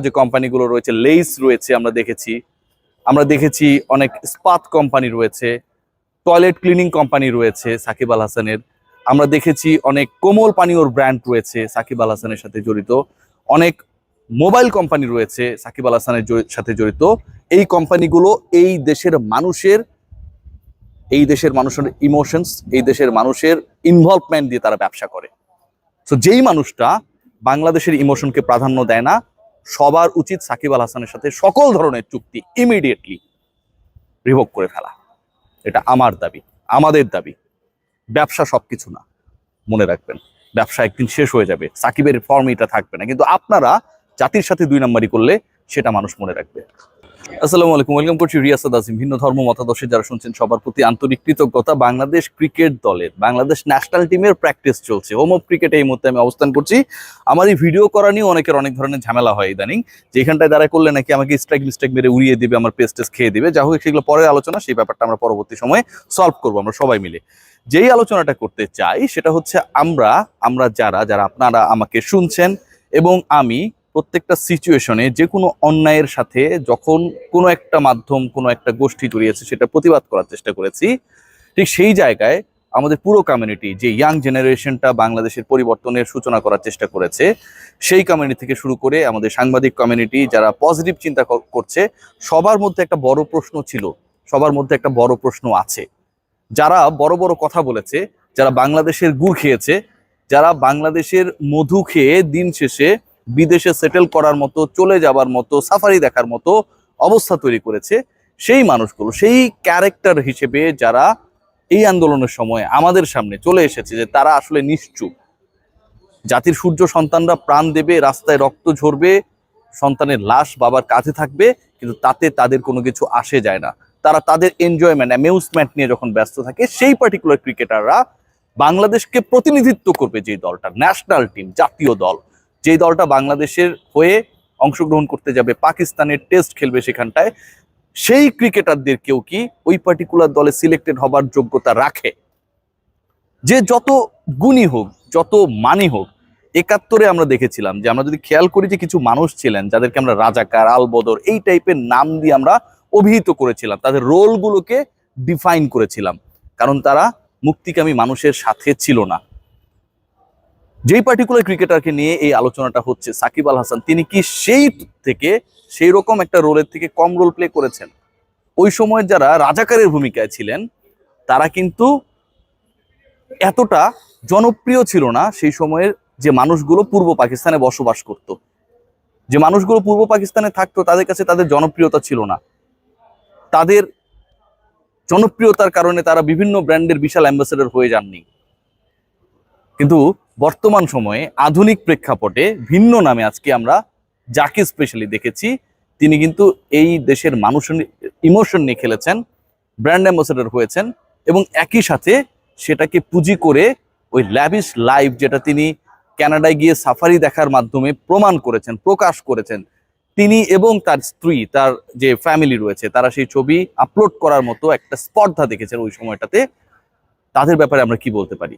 যে কোম্পানিগুলো রয়েছে, লেইস রয়েছে, আমরা দেখেছি অনেক ইস্পাত কোম্পানি রয়েছে, টয়লেট ক্লিনিং কোম্পানি রয়েছে সাকিব আল হাসানের। আমরা দেখেছি অনেক কোমল পানীয়র ব্র্যান্ড রয়েছে সাকিব আল হাসানের সাথে জড়িত, অনেক মোবাইল কোম্পানি রয়েছে সাকিব আল হাসানের সাথে জড়িত। এই কোম্পানিগুলো এই দেশের মানুষের ইমোশনস, এই দেশের মানুষের ইনভলভমেন্ট দিয়ে তারা ব্যবসা করে। তো যেই মানুষটা বাংলাদেশের ইমোশনকে প্রাধান্য দেয় না, সবার উচিত সাকিব আল হাসানের সাথে সকল ধরনের চুক্তি ইমিডিয়েটলি রিভোক করে ফেলা। এটা আমার দাবি, আমাদের দাবি। ব্যবসা সবকিছু না, মনে রাখবেন। ব্যবসা একদিন শেষ হয়ে যাবে, সাকিবের ফর্ম এটা থাকবে না, কিন্তু আপনারা জাতির সাথে দুই নাম্বারি করলে সেটা মানুষ মনে রাখবে। আসসালামু আলাইকুম, ওয়েলকাম করছি রিয়াসাদ আজিম। ভিন্ন ধর্ম মতাদর্শে যারা শুনছেন সবার প্রতি আন্তরিক কৃতজ্ঞতা। বাংলাদেশ ক্রিকেট দলের, বাংলাদেশ ন্যাশনাল টিমের প্র্যাকটিস চলছে, হোম অফ ক্রিকেটে এই মুহূর্তে আমি অবস্থান করছি। আমার এই ভিডিও করা নিয়ে অনেকের অনেক ধরনের ঝামেলা হয় ইদানিং, যেখানটায় দ্বারা করলে নাকি আমাকে স্ট্রাইক মিস্টেক মেরে উড়িয়ে দিবে, আমার পেস টেস খেয়ে দিবে। যা হোক, সেগুলো পরের আলোচনা, সেই ব্যাপারটা আমরা পরবর্তী সময়ে সলভ করবো আমরা সবাই মিলে। যেই আলোচনাটা করতে চাই সেটা হচ্ছে আমরা যারা আপনারা আমাকে শুনছেন এবং আমি প্রত্যেকটা সিচুয়েশনে যে কোনো অন্যায়ের সাথে যখন কোনো একটা মাধ্যম, কোনো একটা গোষ্ঠী জড়িয়েছে সেটা প্রতিবাদ করার চেষ্টা করেছি, ঠিক সেই জায়গায় আমাদের পুরো কমিউনিটি, যে ইয়াং জেনারেশনটা বাংলাদেশের পরিবর্তনের সূচনা করার চেষ্টা করেছে, সেই কমিউনিটি থেকে শুরু করে আমাদের সাংবাদিক কমিউনিটি যারা পজিটিভ চিন্তা করছে, সবার মধ্যে একটা বড় প্রশ্ন ছিল, সবার মধ্যে একটা বড় প্রশ্ন আছে। যারা বড় বড় কথা বলেছে, যারা বাংলাদেশের গুড় খেয়েছে, যারা বাংলাদেশের মধু খেয়ে দিন শেষে বিদেশে সেটেল করার মতো, চলে যাবার মতো, সাফারি দেখার মতো অবস্থা তৈরি করেছে, সেই মানুষগুলো, সেই ক্যারেক্টার হিসেবে যারা এই আন্দোলনের সময় আমাদের সামনে চলে এসেছে যে তারা আসলে নিশ্চুপ, জাতির সূর্য সন্তানরা প্রাণ দেবে, রাস্তায় রক্ত ঝরবে, সন্তানের লাশ বাবার কাঁধে থাকবে, কিন্তু তাতে তাদের কোনো কিছু আসে যায় না। তারা তাদের এনজয়মেন্ট, অ্যামিউজমেন্ট নিয়ে যখন ব্যস্ত থাকে, সেই পার্টিকুলার ক্রিকেটাররা বাংলাদেশকে প্রতিনিধিত্ব করবে, যে দলটা ন্যাশনাল টিম, জাতীয় দল, যেই দলটা বাংলাদেশের হয়ে অংশগ্রহণ করতে যাবে, পাকিস্তানের টেস্ট খেলবে সেখানটায়, সেই ক্রিকেটারদের কেউ কি ওই পার্টিকুলার দলে সিলেক্টেড হবার যোগ্যতা রাখে? যে যত গুণী হোক, যত মানি হোক, ৭১-এ আমরা দেখেছিলাম যে, আমরা যদি খেয়াল করি যে কিছু মানুষ ছিলেন যাদেরকে আমরা রাজাকার, আলবদর এই টাইপের নাম দিয়ে আমরা অভিহিত করেছিলাম, তাদের রোলগুলোকে ডিফাইন করেছিলাম, কারণ তারা মুক্তিকামী মানুষের সাথে ছিল না। যেই পার্টিকুলার ক্রিকেটারকে নিয়ে এই আলোচনাটা হচ্ছে, সাকিব আল হাসান, তিনি কি সেই রকম একটা রোলের থেকে কম রোল প্লে করেছেন? ওই সময় যারা রাজাকারের ভূমিকায় ছিলেন তারা কিন্তু এতটা জনপ্রিয় ছিল না। সেই সময়ের যে মানুষগুলো পূর্ব পাকিস্তানে বসবাস করত, যে মানুষগুলো পূর্ব পাকিস্তানে থাকতো, তাদের কাছে তাদের জনপ্রিয়তা ছিল না। তাদের জনপ্রিয়তার কারণে তারা বিভিন্ন ব্র্যান্ডের বিশাল অ্যাম্বাসেডর হয়ে যাননি। কিন্তু বর্তমান সময়ে আধুনিক প্রেক্ষাপটে ভিন্ন নামে আজকে আমরা যাকে স্পেশালি দেখেছি, তিনি কিন্তু এই দেশের মানুষের ইমোশন নিয়ে খেলেছেন, ব্র্যান্ড অ্যাম্বাসেডর হয়েছেন, এবং একই সাথে সেটাকে পুঁজি করে ওই ল্যাভিশ লাইফ, যেটা তিনি কানাডায় গিয়ে সাফারি দেখার মাধ্যমে প্রমাণ করেছেন, প্রকাশ করেছেন, তিনি এবং তার স্ত্রী, তার যে ফ্যামিলি রয়েছে, তারা সেই ছবি আপলোড করার মতো একটা স্পর্ধা দেখেছেন ওই সময়টাতে। তাদের ব্যাপারে আমরা কি বলতে পারি?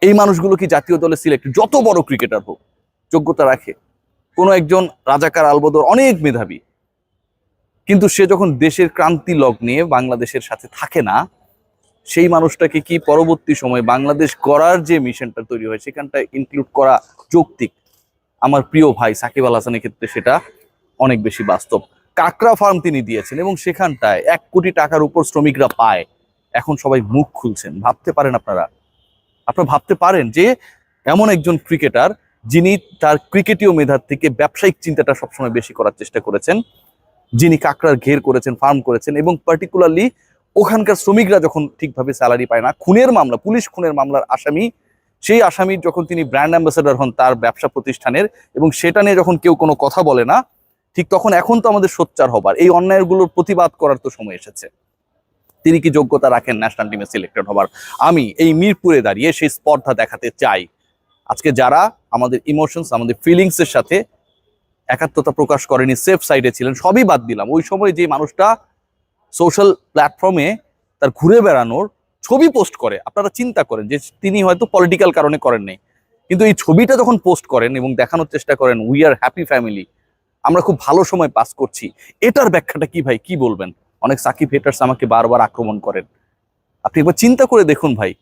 এই মানুষগুলো কি জাতীয় দলে সিলেক্ট, যত বড় ক্রিকেটার হোক, যোগ্যতা রাখে? কোনো একজন রাজাকার, আলবদর অনেক মেধাবী, কিন্তু সে যখন দেশের ক্রান্তি লগ্নে বাংলাদেশের সাথে থাকে না, সেই মানুষটাকে কি পরবর্তী সময় বাংলাদেশ গড়ার যে মিশনটা তৈরি হয় সেখানটায় ইনক্লুড করা যৌক্তিক? আমার প্রিয় ভাই সাকিব আল হাসানের ক্ষেত্রে সেটা অনেক বেশি বাস্তব। কাকড়া ফার্ম তিনি দিয়েছেন এবং সেখানটায় ১ কোটি টাকার উপর শ্রমিকরা পায়। এখন সবাই মুখ খুলছেন। আপনারা ভাবতে পারেন যে এমন একজন ক্রিকেটার, যিনি তার ক্রিকেটীয় মেধার থেকে ব্যবসায়িক চিন্তাটা সবসময় বেশি করার চেষ্টা করেছেন, যিনি কাকড়ার ঘের করেছেন, ফার্ম করেছেন, এবং পার্টিকুলারলি ওখানকার শ্রমিকরা যখন ঠিকভাবে স্যালারি পায় না, খুনের মামলা, পুলিশ খুনের মামলার আসামি, সেই আসামির যখন তিনি ব্র্যান্ড অ্যাম্বাসেডর হন তার ব্যবসা প্রতিষ্ঠানের, এবং সেটা নিয়ে যখন কেউ কোনো কথা বলে না, ঠিক তখন এখন তো আমাদের সোচ্চার হবার, এই অন্যায়গুলোর প্রতিবাদ করার তো সময় এসেছে। তিনি কি যোগ্যতা রাখেন ন্যাশনাল টিমে সিলেক্টেড হবার? আমি এই মিরপুরে দাঁড়িয়ে সেই স্পর্ধা দেখাতে চাই। আজকে যারা আমাদের ইমোশনস, আমাদের ফিলিংসের সাথে একাত্মতা প্রকাশ করেনি, সেফ সাইডে ছিলেন, সবই বাদ দিলাম। ওই সময় যে মানুষটা সোশ্যাল প্ল্যাটফর্মে তার ঘুরে বেড়ানোর ছবি পোস্ট করে, আপনারা চিন্তা করেন যে তিনি হয়তো পলিটিক্যাল কারণে করেন নাই, কিন্তু এই ছবিটা যখন পোস্ট করেন এবং দেখানোর চেষ্টা করেন উই আর হ্যাপি ফ্যামিলি, আমরা খুব ভালো সময় পাস করছি, এটার ব্যাখ্যাটা কি ভাই, কি বলবেন? অনেক সাকিব হেটার্স আমাকে বারবার আক্রমণ করেন। আপনি একবার চিন্তা করে দেখুন ভাই,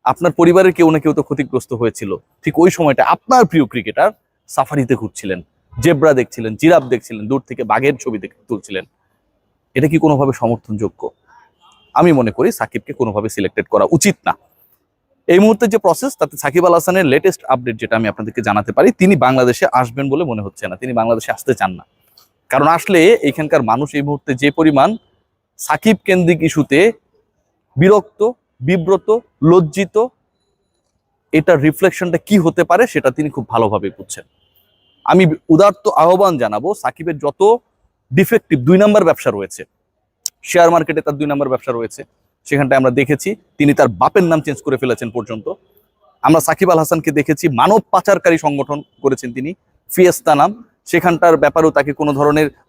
আপনার পরিবারের কেউ না কেউ তো ক্ষতিগ্রস্ত হয়েছিল। ঠিক ওই সময়টা আপনার প্রিয় ক্রিকেটার সাফারিতে ঘুরছিলেন, জেব্রা দেখছিলেন, জিরাফ দেখছিলেন, দূর থেকে বাঘের ছবি তুলছিলেন। এটা কি কোনোভাবে সমর্থনযোগ্য? আমি মনে করি সাকিবকে কোনোভাবে সিলেক্টেড করা উচিত না। এই মুহূর্তে যে প্রসেস, তাতে সাকিব আল হাসানের লেটেস্ট আপডেট যেটা আমি আপনাদেরকে জানাতে পারি, তিনি বাংলাদেশে আসবেন বলে মনে হচ্ছে না, তিনি বাংলাদেশে আসতে চান না। কারণ আসলে এখানকার মানুষ এই মুহূর্তে যে পরিমাণ সাকিব কেন্দ্রিক ইস্যুতে বিরক্ত, বিব্রত, লজ্জিত, এটার রিফ্লেকশনটা কি হতে পারে সেটা তিনি খুব ভালোভাবে বুঝছেন। আমি উদাত্ত আহ্বান জানাবো, সাকিবের যত ডিফেক্টিভ 2 নাম্বার ব্যবসা রয়েছে, শেয়ার মার্কেটে তার 2 নাম্বার ব্যবসা রয়েছে, সেখানটায় আমরা দেখেছি তিনি তার বাপের নাম চেঞ্জ করে ফেলেছেন পর্যন্ত। আমরা সাকিব আল হাসানকে দেখেছি মানব পাচারকারী সংগঠন করেছেন তিনি, ফিয়েস্তা নাম, সেখানটার ব্যাপারেও তাকে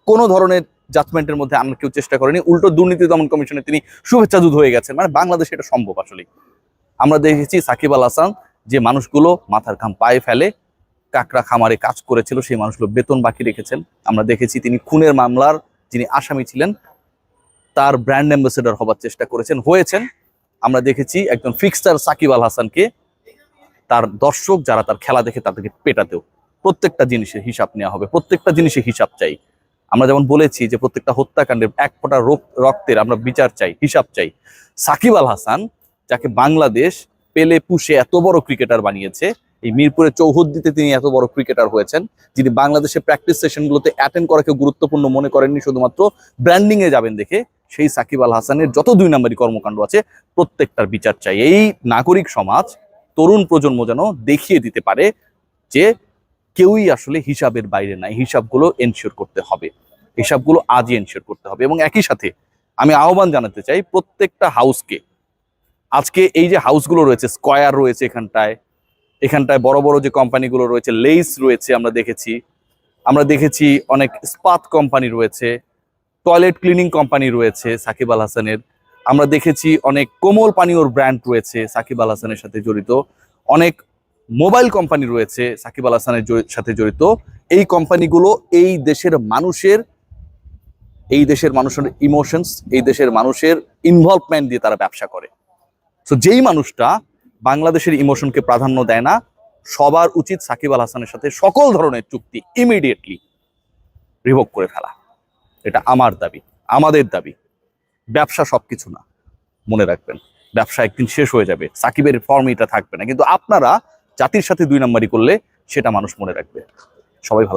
কোনো ধরনের জাজমেন্টের মধ্যে আনার কেউ চেষ্টা করেনি, উল্টো দুর্নীতি দমন কমিশনে তিনি শুভেচ্ছা দূত হয়ে গেছেন। মানে বাংলাদেশে এটা সম্ভব আসলে। আমরা দেখেছি সাকিব আল হাসান যে মানুষগুলো মাথার ঘাম পায়ে ফেলে কাকড়া খামারে কাজ করেছিল, সেই মানুষগুলো বেতন বাকি রেখেছেন। আমরা দেখেছি তিনি খুনের মামলার যিনি আসামি ছিলেন তার ব্র্যান্ড অ্যাম্বাসেডর হবার চেষ্টা হয়েছেন। আমরা দেখেছি একজন ফিক্সচার সাকিব আল হাসানকে তার দর্শক যারা তার খেলা দেখে তাদেরকে পেটাতেও। প্রত্যেকটা জিনিসের হিসাব নেওয়া হবে, প্রত্যেকটা জিনিসের হিসাব চাই। আমরা যেমন বলেছি যে প্রত্যেকটা হত্যাকাণ্ডের এক ফোঁটা রক্তের আমরা বিচার চাই, হিসাব চাই। সাকিব আল হাসান, যাকে বাংলাদেশ পেলে পুষে এত বড় ক্রিকেটার বানিয়েছে, এই মিরপুরের চৌহদ্দিতে তিনি এত বড় ক্রিকেটার হয়েছেন, যিনি বাংলাদেশে প্র্যাকটিস সেশনগুলোতে অ্যাটেন্ড করাকে গুরুত্বপূর্ণ মনে করেননি শুধুমাত্র ব্র্যান্ডিং এ যাবেন দেখে, সেই সাকিব আল হাসানের যত 2 নাম্বারি কর্মকাণ্ড আছে প্রত্যেকটার বিচার চাই। এই নাগরিক সমাজ, তরুণ প্রজন্ম যেন দেখিয়ে দিতে পারে যে কেউই আসলে হিসাবের বাইরে নাই, হিসাবগুলো এনশিওর করতে হবে, হিসাবগুলো আজই এনশিওর করতে হবে। এবং একই সাথে আমি আহ্বান জানাতে চাই প্রত্যেকটা হাউসকে, আজকে এই যে হাউসগুলো রয়েছে, স্কয়ার রয়েছে এখানটায় বড় বড় যে কোম্পানিগুলো রয়েছে, লেইস রয়েছে, আমরা দেখেছি অনেক ইস্পাত কোম্পানি রয়েছে, টয়লেট ক্লিনিং কোম্পানি রয়েছে সাকিব আল হাসানের, আমরা দেখেছি অনেক কোমল পানীয়র ব্র্যান্ড রয়েছে সাকিব আল হাসানের সাথে জড়িত, অনেক মোবাইল কোম্পানি রয়েছে সাকিব আল হাসানের সাথে জড়িত। এই কোম্পানিগুলো এই দেশের মানুষের ইমোশনস, এই দেশের মানুষের ইনভলভমেন্ট দিয়ে তারা ব্যবসা করে। তো যেই মানুষটা বাংলাদেশের ইমোশনকে প্রাধান্য দেয় না, সবার উচিত সাকিব আল হাসানের সাথে সকল ধরনের চুক্তি ইমিডিয়েটলি রিভোক করে ফেলা। এটা আমার দাবি, আমাদের দাবি। ব্যবসা সবকিছু না, মনে রাখবেন, ব্যবসা একদিন শেষ হয়ে যাবে, সাকিবের ফর্ম এটা থাকবে না, কিন্তু আপনারা জাতির সাথে 2 নাম্বারি করলে সেটা মানুষ মনে রাখবে। সবাই ভালো।